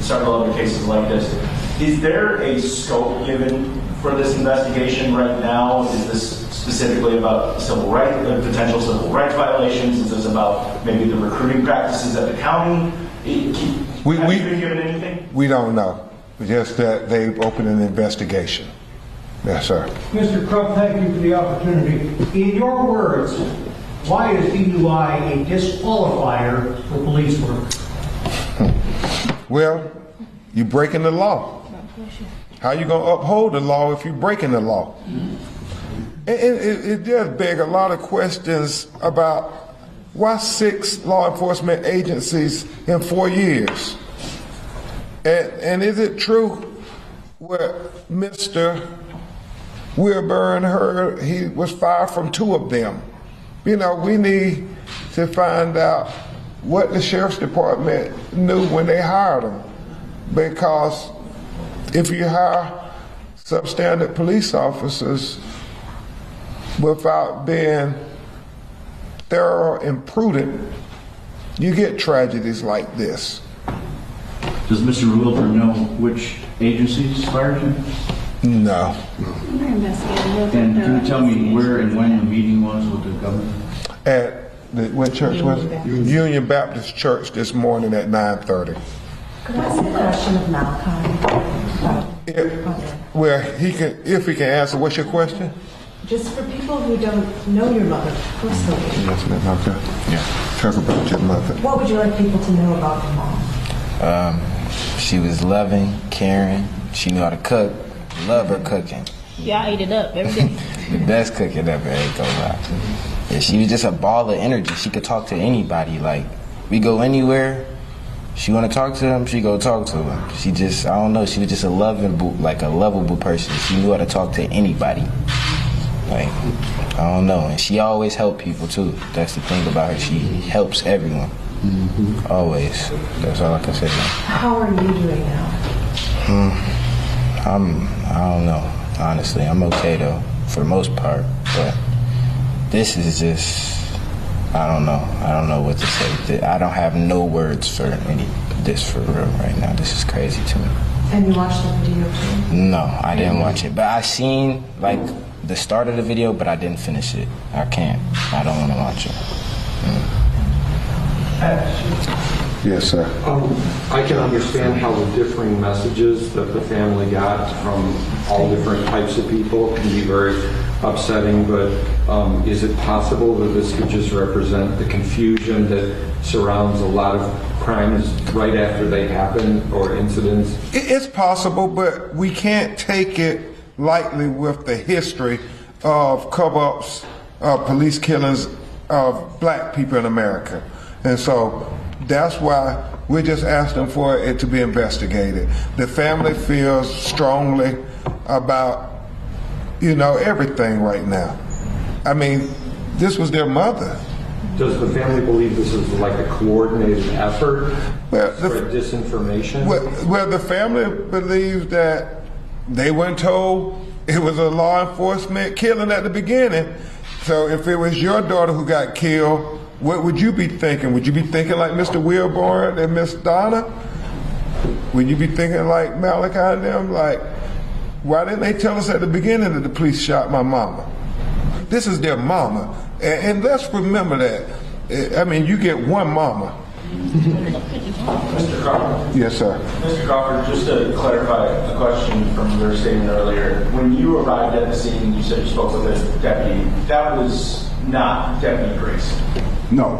several other cases like this. Is there a scope given for this investigation right now? Is this specifically about civil rights, potential civil rights violations? Is this about maybe the recruiting practices at the county? Have you been given anything? We don't know. Just that they've opened an investigation. Yes, sir. Mr. Crump, thank you for the opportunity. In your words, why is DUI a disqualifier for police work? Well, you're breaking the law. How you going to uphold the law if you're breaking the law? It does beg a lot of questions about why 6 law enforcement agencies in 4 years? And is it true what Mr. Wilburn heard? He was fired from 2 of them. You know, we need to find out what the sheriff's department knew when they hired him, because if you hire substandard police officers without being thorough and prudent, you get tragedies like this. Does Mr. Wilbur know which agencies fired him? No. And can you tell me where and when the meeting was with the governor? At what church was it? Union Baptist Church this morning at 9:30. Could I ask a question of Malachi? Well, if he can answer. What's your question? Just for people who don't know your mother personally, Yes, ma'am. Okay. Yeah. Talk about your mother. what would you like people to know about your mom? She was loving, caring. She knew how to cook. Love her cooking. Y'all ate it up every day. The best cooking ever, ain't gonna lie. Yeah, she was just a ball of energy. She could talk to anybody. Like, we go anywhere, she wanna talk to him, she go talk to him. She just, I don't know, she was just a lovable person. She knew how to talk to anybody. Like, I don't know. And she always helped people too. That's the thing about her. She helps everyone. Always. That's all I can say now. How are you doing now? I don't know. Honestly, I'm okay though, for the most part. But this is just, I don't know. I don't know what to say. I don't have no words for this for real right now. This is crazy to me. And you watched the video too? No, I didn't watch it. But I seen like the start of the video, but I didn't finish it. I can't. I don't want to watch it. Yes, sir. I can understand how the differing messages that the family got from all different types of people can be very upsetting, but is it possible that this could just represent the confusion that surrounds a lot of crimes right after they happen, or incidents? It's possible, but we can't take it lightly with the history of cover-ups, police killings of black people in America. And so that's why we're just asking for it to be investigated. The family feels strongly about, everything right now. I mean, this was their mother. Does the family believe this is like a coordinated effort Well, for disinformation? Well, the family believes that they weren't told it was a law enforcement killing at the beginning. So if it was your daughter who got killed, what would you be thinking? Would you be thinking like Mr. Wilborn and Miss Donna? Would you be thinking like Malachi and them? Like, why didn't they tell us at the beginning that the police shot my mama? This is their mama. And let's remember that. I mean, you get one mama. Mr. Crawford? Yes, sir. Mr. Crawford, just to clarify a question from your statement earlier, when you arrived at the scene, you said you spoke with a deputy. That was not Deputy Grace? No.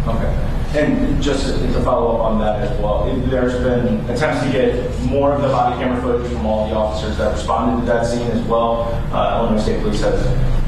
Okay. And just to follow up on that as well, there's been attempts to get more of the body camera footage from all the officers that responded to that scene as well. Illinois State Police has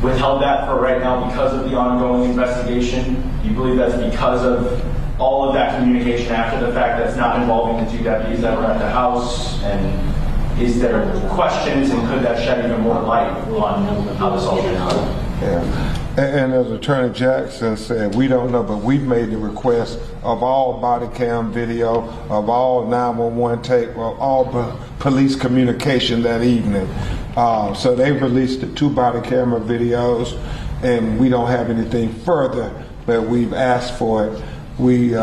withheld that for right now because of the ongoing investigation. Do you believe that's because of all of that communication after the fact that's not involving the 2 deputies that were at the house? And is there questions, and could that shed even more light on how this all came out? Yeah. And as Attorney Jackson said, we don't know, but we've made the request of all body cam video, of all 911 tape, of all police communication that evening. So they've released the 2 body camera videos, and we don't have anything further, but we've asked for it. We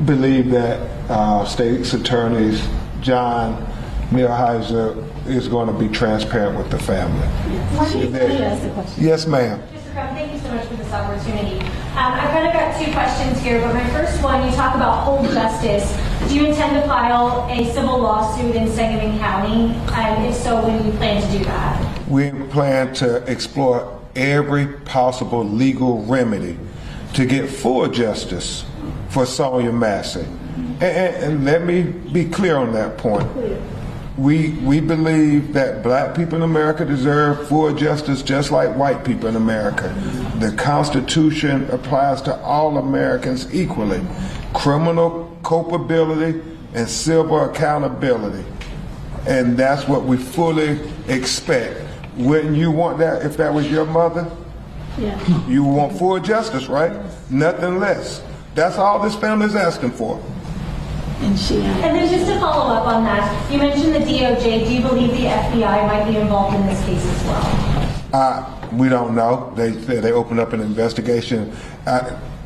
believe that State's Attorney John Millhiser is going to be transparent with the family. Yes, ma'am. Mr. Crump, thank you so much for this opportunity. I've kind of got two questions here, but my first one, you talk about hold justice. Do you intend to file a civil lawsuit in Sangamon County? And if so, when do you plan to do that? We plan to explore every possible legal remedy to get full justice for Sonya Massey. And let me be clear on that point. We believe that black people in America deserve full justice just like white people in America. The Constitution applies to all Americans equally. Criminal culpability and civil accountability. And that's what we fully expect. Wouldn't you want that if that was your mother? Yeah. You want full justice, right? Nothing less. That's all this family is asking for. And then just to follow up on that, you mentioned the DOJ. Do you believe the FBI might be involved in this case as well? We don't know. They opened up an investigation.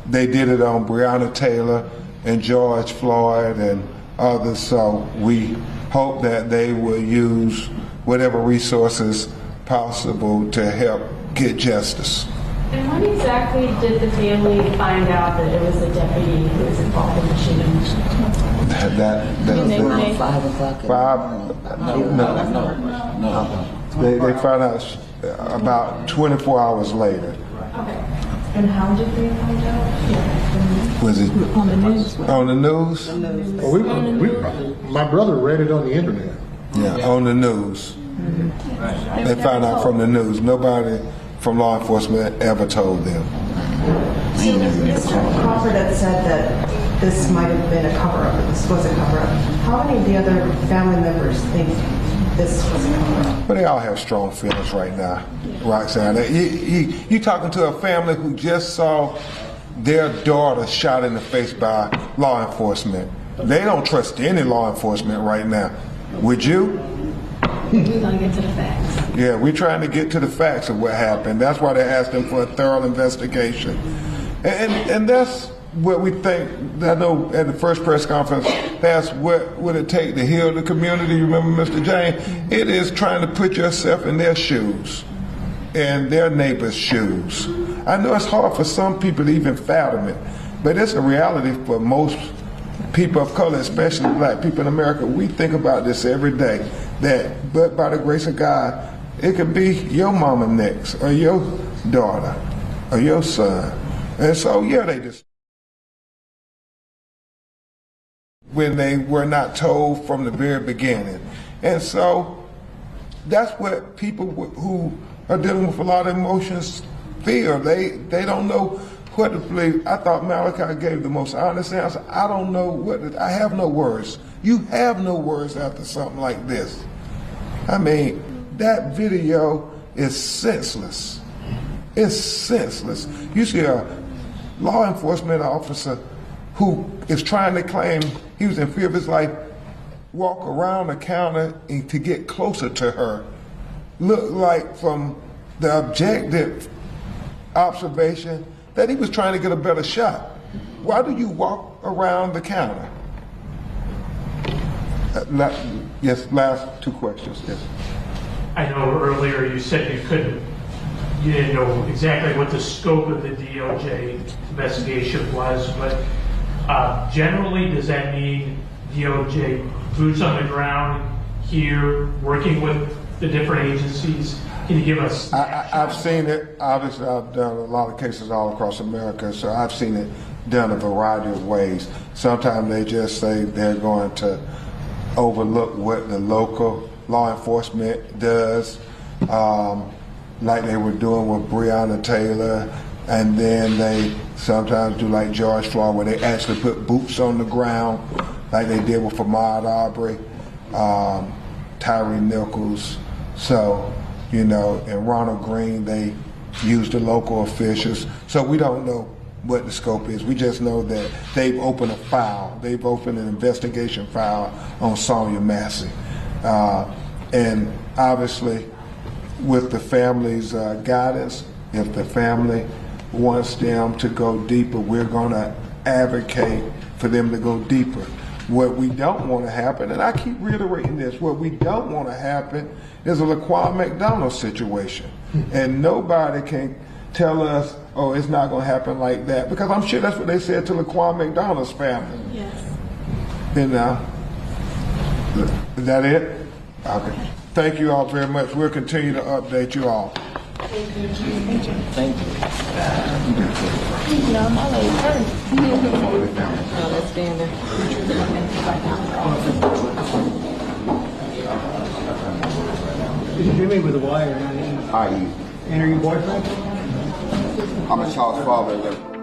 They did it on Breonna Taylor and George Floyd and others. So we hope that they will use whatever resources possible to help get justice. And when exactly did the family find out that it was a deputy who was involved in the shooting? That was 5 o'clock. No. They found out about 24 hours later. Okay. And how did they find out? Was it on the news? on the news? My brother read it on the internet. Yeah, on the news. They found out from the news. Nobody from law enforcement ever told them. So Mr. Crawford had said that this might have been a cover-up, that this was a cover-up. How many of the other family members think this was a cover-up? But they all have strong feelings right now, Roxanne. You talking to a family who just saw their daughter shot in the face by law enforcement. They don't trust any law enforcement right now. Would you? We're going to get to the facts. Yeah, we're trying to get to the facts of what happened. That's why they're asking for a thorough investigation. And that's what we think. I know at the first press conference, that's what would it take to heal the community. You remember, Mr. James? It is trying to put yourself in their shoes and their neighbors' shoes. I know it's hard for some people to even fathom it, but it's a reality for most people of color, especially black people in America. We think about this every day, but by the grace of God, it could be your mama next, or your daughter, or your son. And so, yeah, they just, when they were not told from the very beginning. And so that's what people who are dealing with a lot of emotions feel. They don't know what to believe. I thought Malachi gave the most honest answer. I don't know I have no words. You have no words after something like this. I mean, that video is senseless. It's senseless. You see a law enforcement officer who is trying to claim he was in fear of his life, walk around the counter and to get closer to her. Look like from the objective observation that he was trying to get a better shot. Why do you walk around the counter? Yes, last two questions, yes. I know earlier you said you didn't know exactly what the scope of the DOJ investigation was, but generally, does that mean DOJ boots on the ground here, working with the different agencies? Can you give us? I've seen it. Obviously, I've done a lot of cases all across America, so I've seen it done a variety of ways. Sometimes they just say they're going to overlook what the local law enforcement does, like they were doing with Breonna Taylor, and then they sometimes do like George Floyd, where they actually put boots on the ground, like they did with Ahmaud Arbery, Tyree Nichols. So, you know, and Ronald Green, they used the local officials. So we don't know what the scope is. We just know that they've opened a file. They've opened an investigation file on Sonya Massey. And obviously, with the family's guidance, if the family wants them to go deeper, we're going to advocate for them to go deeper. What we don't want to happen, and I keep reiterating this, what we don't want to happen is a Laquan McDonald situation. And nobody can tell us, oh, it's not going to happen like that, because I'm sure that's what they said to Laquan McDonald's family. Yes. And is that it? Okay. Thank you all very much. We'll continue to update you all. Thank you. No, my leg hurt. Let's stand there. This is Jimmy with a Y or not? I.E. And are you boyfriend? I'm a child's father.